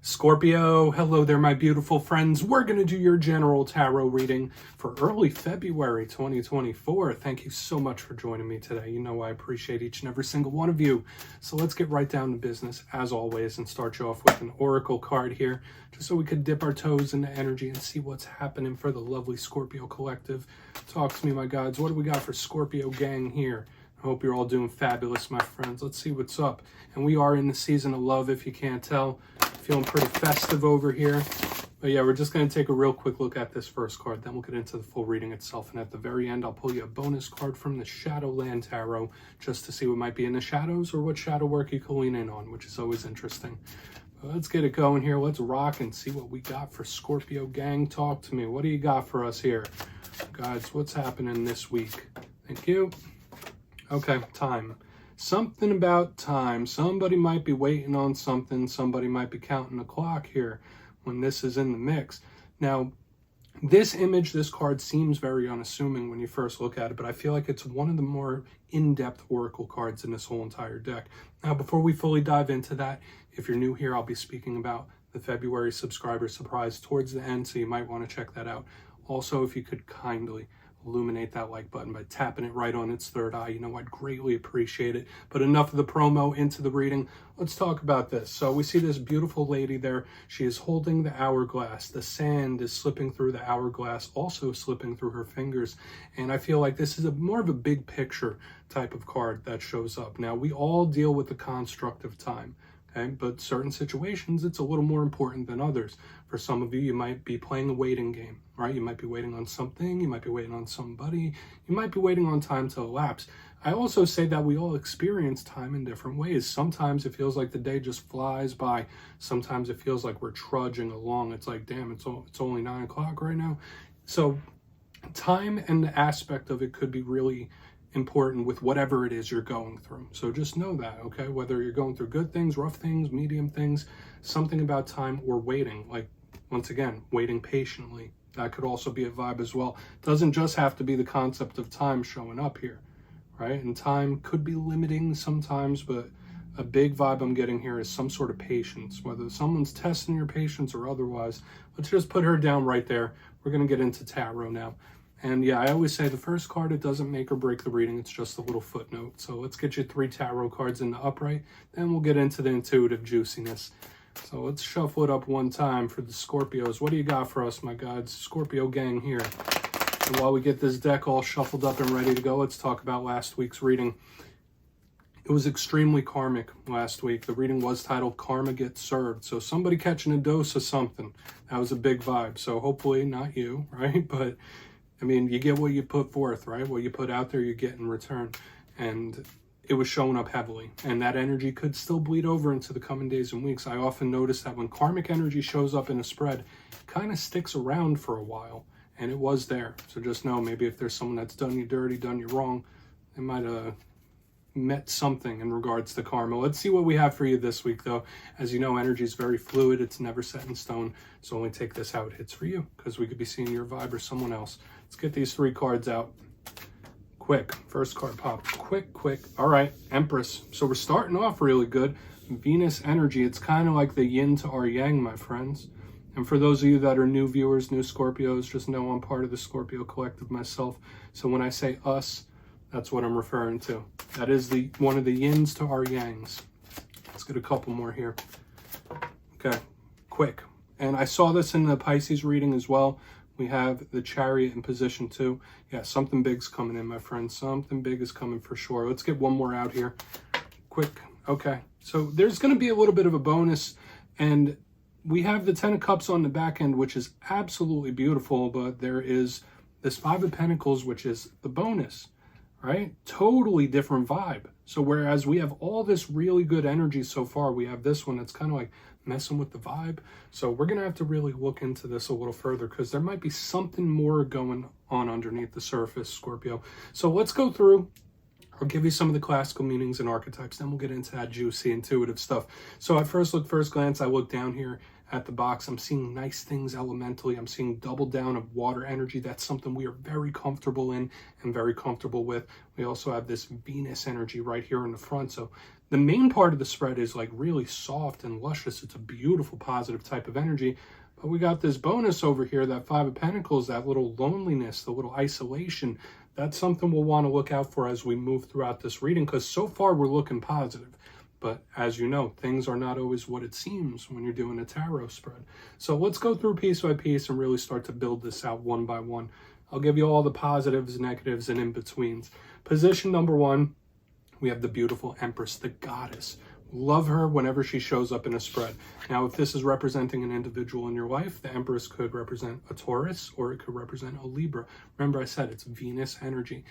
Scorpio, hello there, my beautiful friends. We're going to do your general tarot reading for early February 2024. Thank you so much for joining me today. You know I appreciate each and every single one of you. So let's get right down to business, as always, and start you off with an oracle card here, just so we could dip our toes into energy and see what's happening for the lovely Scorpio collective. Talk to me, my gods. What do we got for Scorpio gang here? I hope you're all doing fabulous, my friends. Let's see what's up. And we are in the season of love, if you can't tell. Feeling pretty festive over here. But yeah, we're just going to take a real quick look at this first card. Then we'll get into the full reading itself. And at the very end, I'll pull you a bonus card from the Shadowland Tarot, just to see what might be in the shadows or what shadow work you can lean in on, which is always interesting. But let's get it going here. Let's rock and see what we got for Scorpio gang. Talk to me. What do you got for us here? Guys, what's happening this week? Thank you. Okay, time. Something about time. Somebody might be waiting on something. Somebody might be counting the clock here when this is in the mix. Now, this image, this card seems very unassuming when you first look at it, but I feel like it's one of the more in-depth oracle cards in this whole entire deck. Now, before we fully dive into that, if you're new here, I'll be speaking about the February subscriber surprise towards the end, so you might want to check that out. Also, if you could kindly illuminate that like button by tapping it right on its third eye, I'd greatly appreciate it. But enough of the promo, into the reading. Let's talk about this. So we see this beautiful lady there. She is holding the hourglass. The sand is slipping through the hourglass, also slipping through her fingers. And I feel like this is more of a big picture type of card that shows up. Now, we all deal with the construct of time. Okay, but certain situations, it's a little more important than others. For some of you, you might be playing a waiting game, right? You might be waiting on something. You might be waiting on somebody. You might be waiting on time to elapse. I also say that we all experience time in different ways. Sometimes it feels like the day just flies by. Sometimes it feels like we're trudging along. It's like, damn, it's only 9 o'clock right now. So time and the aspect of it could be really important with whatever it is you're going through. So just know that, okay? Whether you're going through good things, rough things, medium things, something about time or waiting, like, once again, waiting patiently. That could also be a vibe as well. Doesn't just have to be the concept of time showing up here, right? And time could be limiting sometimes, but a big vibe I'm getting here is some sort of patience, whether someone's testing your patience or otherwise. Let's just put her down right there. We're going to get into tarot now. And yeah, I always say the first card, it doesn't make or break the reading. It's just a little footnote. So let's get you 3 tarot cards in the upright. Then we'll get into the intuitive juiciness. So let's shuffle it up one time for the Scorpios. What do you got for us, my gods? Scorpio gang here. And while we get this deck all shuffled up and ready to go, let's talk about last week's reading. It was extremely karmic last week. The reading was titled Karma Gets Served. So somebody catching a dose of something. That was a big vibe. So hopefully not you, right? But I mean, you get what you put forth, right? What you put out there, you get in return. And it was showing up heavily. And that energy could still bleed over into the coming days and weeks. I often notice that when karmic energy shows up in a spread, it kind of sticks around for a while. And it was there. So just know, maybe if there's someone that's done you dirty, done you wrong, they might have met something in regards to karma. Let's see what we have for you this week, though. As you know, energy is very fluid. It's never set in stone. So only take this how it hits for you, because we could be seeing your vibe or someone else. Let's get these 3 cards out. Quick. First card popped. Quick. All right. Empress. So we're starting off really good. Venus energy. It's kind of like the yin to our yang, my friends. And for those of you that are new viewers, new Scorpios, just know I'm part of the Scorpio collective myself. So when I say us, that's what I'm referring to. That is one of the yins to our yangs. Let's get a couple more here. Okay. Quick. And I saw this in the Pisces reading as well. We have the Chariot in position 2. Yeah, something big's coming in, my friends. Something big is coming for sure. Let's get one more out here. Quick. Okay. So there's going to be a little bit of a bonus. And we have the 10 of Cups on the back end, which is absolutely beautiful. But there is this 5 of Pentacles, which is the bonus, right? Totally different vibe. So whereas we have all this really good energy so far, we have this one that's kind of like messing with the vibe. So we're going to have to really look into this a little further, because there might be something more going on underneath the surface, Scorpio. So let's go through. I'll give you some of the classical meanings and archetypes, then we'll get into that juicy intuitive stuff. So at first glance, I look down here at the box. I'm seeing nice things elementally. I'm seeing double down of water energy. That's something we are very comfortable in and very comfortable with. We also have this Venus energy right here in the front. So The main part of the spread is like really soft and luscious. It's a beautiful, positive type of energy. But we got this bonus over here, that Five of Pentacles, that little loneliness, the little isolation. That's something we'll want to look out for as we move throughout this reading, because so far we're looking positive. But as you know, things are not always what it seems when you're doing a tarot spread. So let's go through piece by piece and really start to build this out one by one. I'll give you all the positives, negatives, and in-betweens. Position number one, we have the beautiful Empress, the goddess. Love her whenever she shows up in a spread. Now, if this is representing an individual in your life, the Empress could represent a Taurus or it could represent a Libra. Remember, I said it's Venus energy.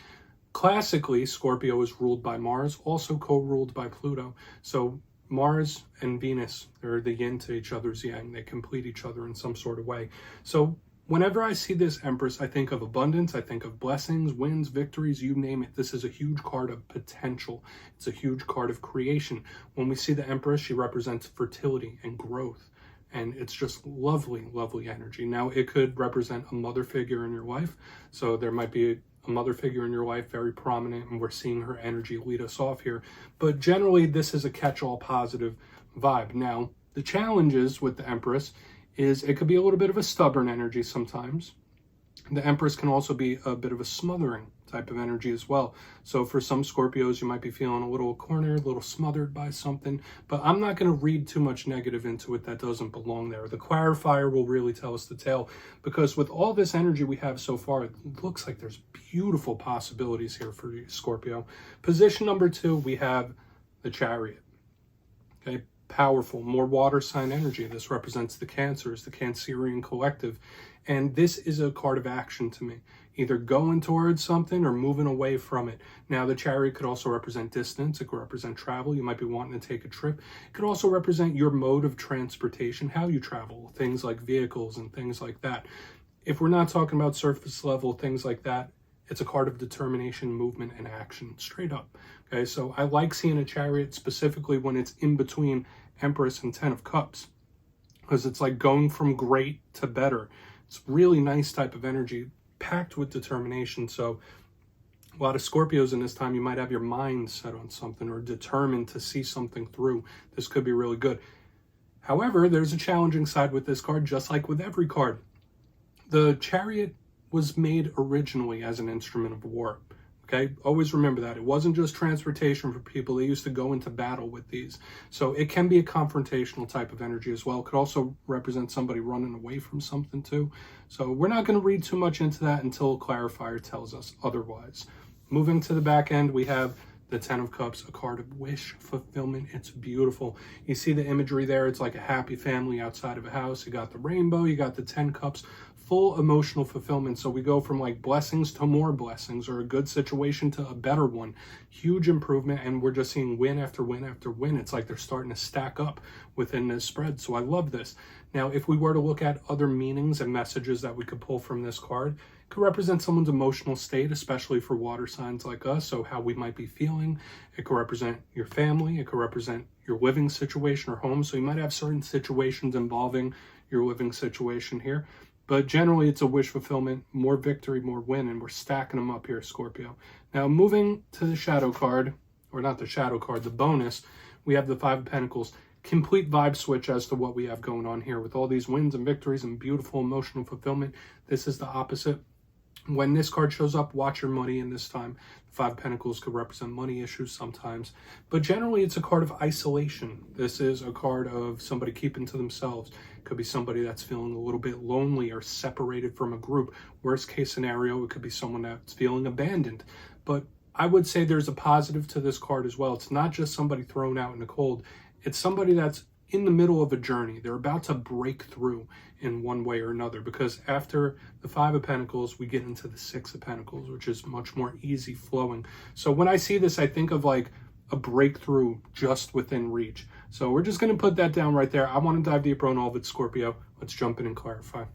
Classically, Scorpio is ruled by Mars, also co-ruled by Pluto. So Mars and Venus, they're the yin to each other's yang. They complete each other in some sort of way. So whenever I see this Empress, I think of abundance, I think of blessings, wins, victories, you name it. This is a huge card of potential. It's a huge card of creation. When we see the Empress, she represents fertility and growth. And it's just lovely, lovely energy. Now, it could represent a mother figure in your life. So there might be a mother figure in your life, very prominent, and we're seeing her energy lead us off here. But generally, this is a catch-all positive vibe. Now, the challenges with the Empress is it could be a little bit of a stubborn energy sometimes. The Empress can also be a bit of a smothering type of energy as well. So for some Scorpios, you might be feeling a little cornered, a little smothered by something, but I'm not going to read too much negative into it that doesn't belong there. The clarifier will really tell us the tale, because with all this energy we have so far, it looks like there's beautiful possibilities here for you, Scorpio. Position number two, we have the Chariot. Okay, powerful, more water sign energy. This represents the Cancers, the Cancerian collective. And this is a card of action to me, either going towards something or moving away from it. Now, the Chariot could also represent distance. It could represent travel. You might be wanting to take a trip. It could also represent your mode of transportation, how you travel, things like vehicles and things like that. If we're not talking about surface level, things like that, it's a card of determination, movement, and action, straight up. Okay, so I like seeing a Chariot specifically when it's in between Empress and Ten of Cups, because it's like going from great to better. It's really nice type of energy, packed with determination. So a lot of Scorpios in this time, you might have your mind set on something or determined to see something through. This could be really good. However, there's a challenging side with this card, just like with every card. The Chariot was made originally as an instrument of war. Okay, always remember that. It wasn't just transportation for people. They used to go into battle with these. So it can be a confrontational type of energy as well. It could also represent somebody running away from something too. So we're not going to read too much into that until a clarifier tells us otherwise. Moving to the back end, we have the Ten of Cups, a card of wish fulfillment. It's beautiful. You see the imagery there. It's like a happy family outside of a house. You got the rainbow, you got the 10 cups, full emotional fulfillment. So we go from like blessings to more blessings, or a good situation to a better one. Huge improvement, and we're just seeing win after win after win. It's like they're starting to stack up within this spread. So I love this. Now, if we were to look at other meanings and messages that we could pull from this card, it could represent someone's emotional state, especially for water signs like us, so how we might be feeling. It could represent your family. It could represent your living situation or home. So you might have certain situations involving your living situation here. But generally, it's a wish fulfillment, more victory, more win, and we're stacking them up here, Scorpio. Now, moving to the shadow card, or not the shadow card, the bonus, we have the Five of Pentacles. Complete vibe switch as to what we have going on here with all these wins and victories and beautiful emotional fulfillment. This is the opposite. When this card shows up, watch your money in this time. The Five of Pentacles could represent money issues sometimes, but generally it's a card of isolation. This is a card of somebody keeping to themselves. It could be somebody that's feeling a little bit lonely or separated from a group. Worst case scenario, it could be someone that's feeling abandoned. But I would say there's a positive to this card as well. It's not just somebody thrown out in the cold. It's somebody that's in the middle of a journey. They're about to break through in one way or another, because after the Five of Pentacles, we get into the Six of Pentacles, which is much more easy flowing. So when I see this, I think of like a breakthrough just within reach. So we're just going to put that down right there. I want to dive deeper on all of it, Scorpio. Let's jump in and clarify.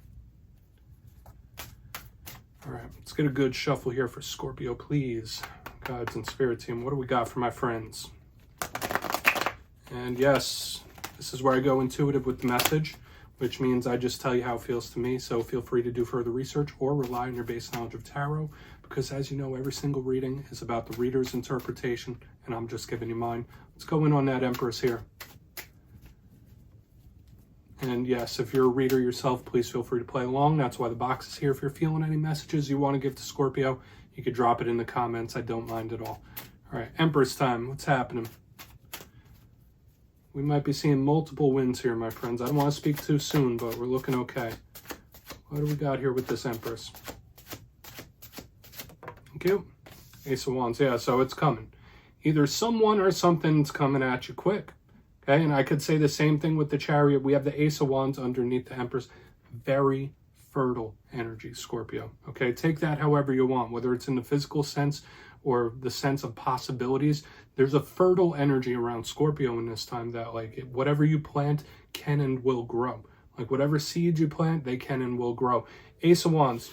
All right, let's get a good shuffle here for Scorpio, please. Guides and Spirit Team, what do we got for my friends? And yes, this is where I go intuitive with the message, which means I just tell you how it feels to me. So feel free to do further research or rely on your base knowledge of tarot, because as you know, every single reading is about the reader's interpretation, and I'm just giving you mine. Let's go in on that Empress here. And yes, if you're a reader yourself, please feel free to play along. That's why the box is here. If you're feeling any messages you want to give to Scorpio, you could drop it in the comments. I don't mind at all. All right, Empress time. What's happening? We might be seeing multiple wins here, my friends. I don't want to speak too soon, but we're looking okay. What do we got here with this Empress? Thank you. Ace of Wands. Yeah, so it's coming. Either someone or something's coming at you quick. Okay, and I could say the same thing with the Chariot. We have the Ace of Wands underneath the Empress. Very fertile energy, Scorpio. Okay, take that however you want, whether it's in the physical sense or the sense of possibilities. There's a fertile energy around Scorpio in this time that, like, whatever you plant can and will grow. Like, whatever seeds you plant, they can and will grow. Ace of Wands,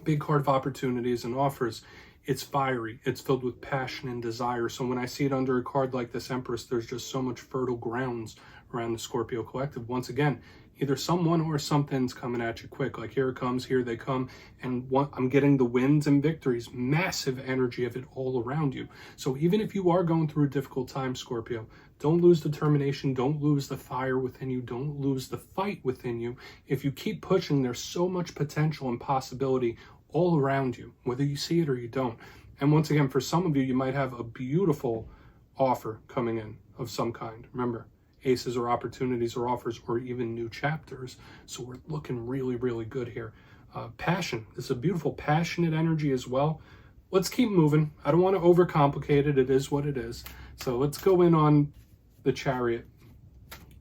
big card of opportunities and offers. It's fiery. It's filled with passion and desire. So when I see it under a card like this Empress, there's just so much fertile grounds around the Scorpio collective. Once again, either someone or something's coming at you quick. Like, here it comes, here they come. And I'm getting the wins and victories, massive energy of it all around you. So even if you are going through a difficult time, Scorpio, don't lose determination. Don't lose the fire within you. Don't lose the fight within you. If you keep pushing, there's so much potential and possibility all around you, whether you see it or you don't. And once again, for some of you, you might have a beautiful offer coming in of some kind. Remember, aces or opportunities or offers or even new chapters. So we're looking really, really good here. Passion. This is a beautiful, passionate energy as well. Let's keep moving. I don't want to overcomplicate it. It is what it is. So let's go in on the Chariot.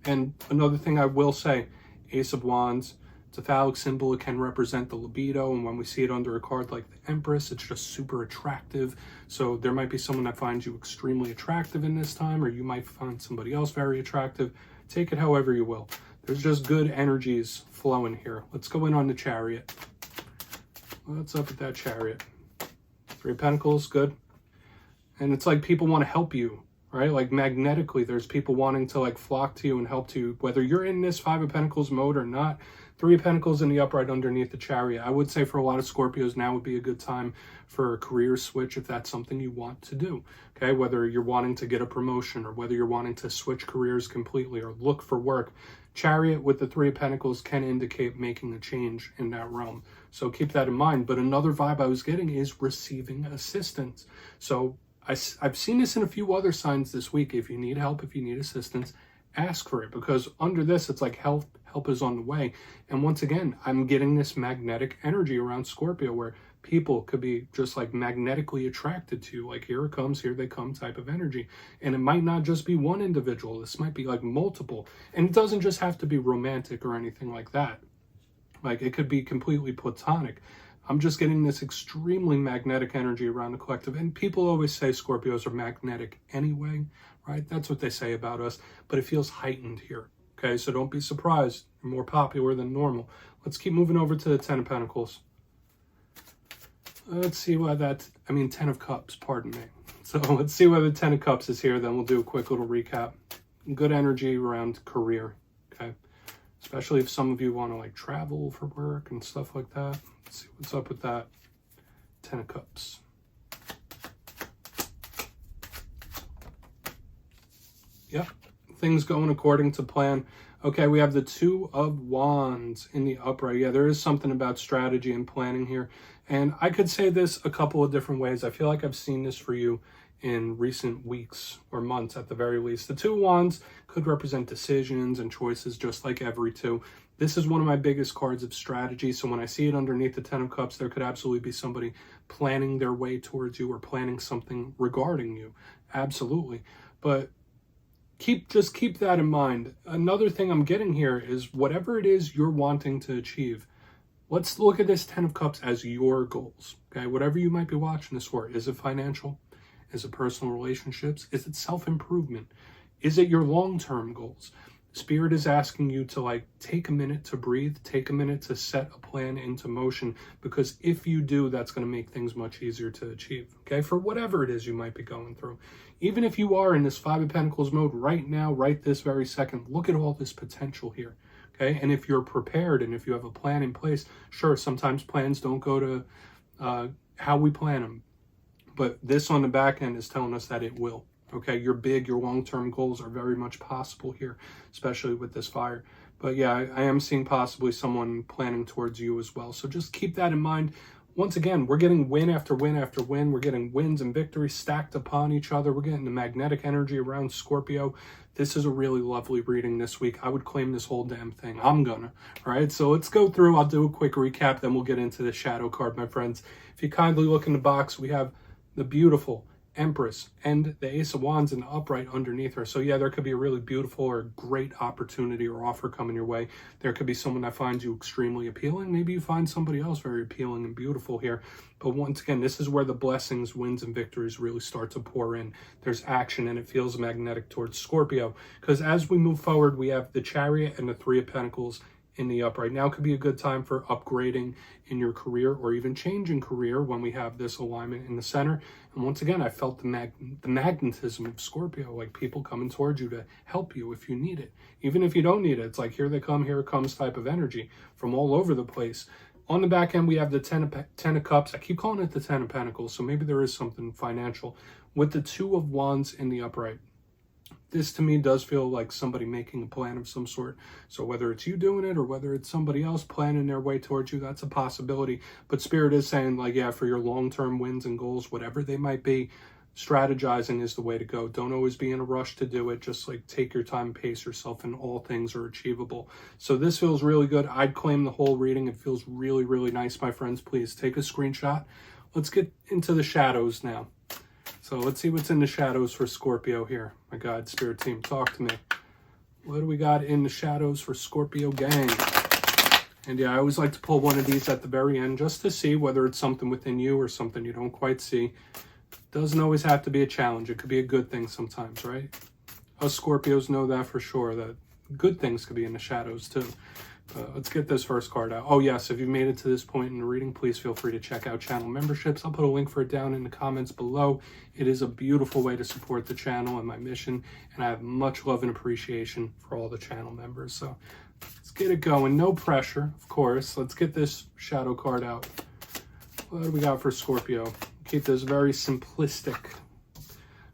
And another thing I will say, Ace of Wands, it's a phallic symbol. It can represent the libido, and when we see it under a card like the Empress, it's just super attractive. So there might be someone that finds you extremely attractive in this time, or you might find somebody else very attractive. Take it however you will. There's just good energies flowing here. Let's go in on the Chariot. What's up with that Chariot? Three of Pentacles, good. And it's like people want to help you, right? Like magnetically, there's people wanting to like flock to you and help to you, whether you're in this Five of Pentacles mode or not. Three of Pentacles in the upright underneath the Chariot. I would say for a lot of Scorpios, now would be a good time for a career switch if that's something you want to do. Okay, whether you're wanting to get a promotion or whether you're wanting to switch careers completely or look for work. Chariot with the Three of Pentacles can indicate making a change in that realm. So keep that in mind. But another vibe I was getting is receiving assistance. So I've seen this in a few other signs this week. If you need help, if you need assistance, ask for it, because under this, it's like help is on the way. And once again, I'm getting this magnetic energy around Scorpio where people could be just like magnetically attracted to you, like here it comes, here they come type of energy. And it might not just be one individual. This might be like multiple. And it doesn't just have to be romantic or anything like that. Like it could be completely platonic. I'm just getting this extremely magnetic energy around the collective. And people always say Scorpios are magnetic anyway, right? That's what they say about us, but it feels heightened here. Okay, so don't be surprised. You're more popular than normal. Let's keep moving over to the Ten of Pentacles. Let's see why Ten of Cups, pardon me. So let's see why the Ten of Cups is here, then we'll do a quick little recap. Good energy around career, okay? Especially if some of you want to like travel for work and stuff like that. Let's see what's up with that. Ten of Cups. Yep, things going according to plan. Okay, we have the Two of Wands in the upright. Yeah, there is something about strategy and planning here. And I could say this a couple of different ways. I feel like I've seen this for you in recent weeks or months at the very least. The Two of Wands could represent decisions and choices just like every two. This is one of my biggest cards of strategy. So when I see it underneath the Ten of Cups, there could absolutely be somebody planning their way towards you or planning something regarding you. Absolutely. But just keep that in mind. Another thing I'm getting here is whatever it is you're wanting to achieve, let's look at this Ten of Cups as your goals. Okay, whatever you might be watching this for. Is it financial? Is it personal relationships? Is it self-improvement? Is it your long-term goals? Spirit is asking you to like take a minute to breathe, take a minute to set a plan into motion, because if you do, that's going to make things much easier to achieve, okay? For whatever it is you might be going through. Even if you are in this Five of Pentacles mode right now, right this very second, look at all this potential here, okay? And if you're prepared and if you have a plan in place, sure, sometimes plans don't go to how we plan them, but this on the back end is telling us that it will. Okay, your long-term goals are very much possible here, especially with this fire. But yeah, I am seeing possibly someone planning towards you as well. So just keep that in mind. Once again, we're getting win after win after win. We're getting wins and victories stacked upon each other. We're getting the magnetic energy around Scorpio. This is a really lovely reading this week. I would claim this whole damn thing. I'm gonna. All right, so let's go through. I'll do a quick recap, then we'll get into the shadow card, my friends. If you kindly look in the box, we have the beautiful Empress and the Ace of Wands in the upright underneath her. So yeah, there could be a really beautiful or great opportunity or offer coming your way. There could be someone that finds you extremely appealing. Maybe you find somebody else very appealing and beautiful here. But once again, this is where the blessings, wins, and victories really start to pour in. There's action and it feels magnetic towards Scorpio. Because as we move forward, we have the Chariot and the Three of Pentacles in the upright. Now could be a good time for upgrading in your career or even changing career when we have this alignment in the center. And once again, I felt the magnetism of Scorpio, like people coming towards you to help you if you need it. Even if you don't need it, it's like here they come, here it comes type of energy from all over the place. On the back end, we have the Ten of Cups. I keep calling it the Ten of Pentacles, so maybe there is something financial. With the Two of Wands in the upright. This to me does feel like somebody making a plan of some sort. So whether it's you doing it or whether it's somebody else planning their way towards you, that's a possibility. But Spirit is saying, like, yeah, for your long-term wins and goals, whatever they might be, strategizing is the way to go. Don't always be in a rush to do it. Just like take your time, pace yourself, and all things are achievable. So this feels really good. I'd claim the whole reading. It feels really, really nice, my friends. Please take a screenshot. Let's get into the shadows now. So let's see what's in the shadows for Scorpio here. My God, Spirit team, talk to me. What do we got in the shadows for Scorpio gang? And yeah, I always like to pull one of these at the very end just to see whether it's something within you or something you don't quite see. Doesn't always have to be a challenge. It could be a good thing sometimes, right? Us Scorpios know that for sure, that good things could be in the shadows too. Let's get this first card out. Oh yes, if you've made it to this point in the reading, please feel free to check out channel memberships. I'll put a link for it down in the comments below. It is a beautiful way to support the channel and my mission, and I have much love and appreciation for all the channel members. So let's get it going. No pressure, of course. Let's get this shadow card out. What do we got for Scorpio? Keep this very simplistic.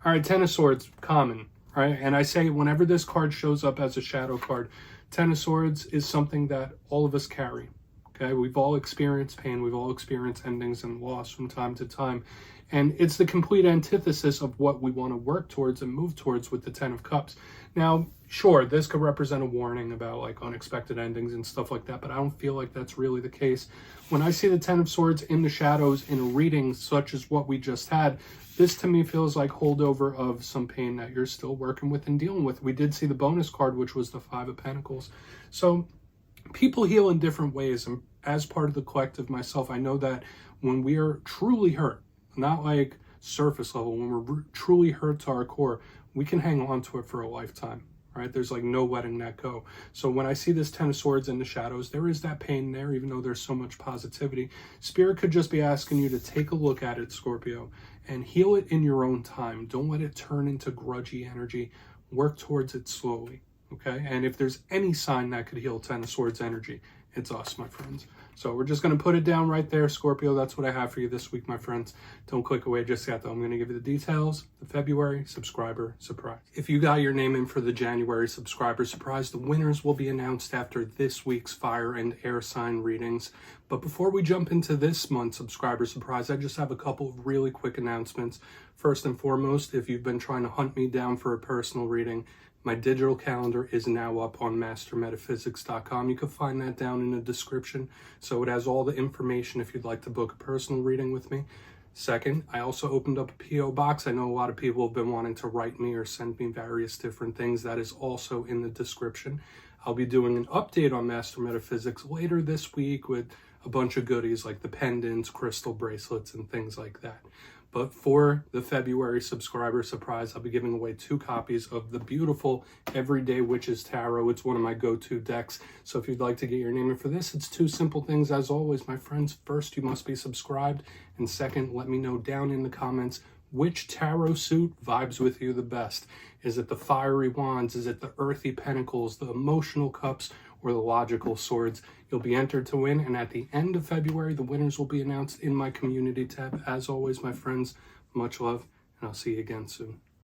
All right, Ten of Swords, common, right? And I say whenever this card shows up as a shadow card, Ten of Swords is something that all of us carry, okay? We've all experienced pain. We've all experienced endings and loss from time to time. And it's the complete antithesis of what we want to work towards and move towards with the Ten of Cups. Now, sure, this could represent a warning about like unexpected endings and stuff like that, but I don't feel like that's really the case. When I see the Ten of Swords in the shadows in a reading such as what we just had, this to me feels like holdover of some pain that you're still working with and dealing with. We did see the bonus card, which was the Five of Pentacles. So people heal in different ways. And as part of the collective myself, I know that when we are truly hurt, not like surface level, when we're truly hurt to our core, we can hang on to it for a lifetime, right? There's like no letting that go. So when I see this Ten of Swords in the shadows, there is that pain there, even though there's so much positivity. Spirit could just be asking you to take a look at it, Scorpio, and heal it in your own time. Don't let it turn into grudgy energy. Work towards it slowly, okay? And if there's any sign that could heal Ten of Swords energy, it's us, my friends. So we're just going to put it down right there, Scorpio. That's what I have for you this week, my friends. Don't click away just yet, though. I'm going to give you the details, the February subscriber surprise. If you got your name in for the January subscriber surprise, the winners will be announced after this week's fire and air sign readings. But before we jump into this month's subscriber surprise, I just have a couple of really quick announcements. First and foremost, if you've been trying to hunt me down for a personal reading, my digital calendar is now up on mastermetaphysics.com. You can find that down in the description. So it has all the information if you'd like to book a personal reading with me. Second, I also opened up a P.O. box. I know a lot of people have been wanting to write me or send me various different things. That is also in the description. I'll be doing an update on Master Metaphysics later this week with a bunch of goodies like the pendants, crystal bracelets, and things like that. But for the February subscriber surprise, I'll be giving away 2 copies of the beautiful Everyday Witches Tarot. It's one of my go-to decks. So if you'd like to get your name in for this, it's 2 simple things as always, my friends. First, you must be subscribed. And second, let me know down in the comments which tarot suit vibes with you the best. Is it the fiery wands? Is it the earthy pentacles, the emotional cups, or the logical swords? You'll be entered to win, and at the end of February, the winners will be announced in my community tab. As always, my friends, much love, and I'll see you again soon.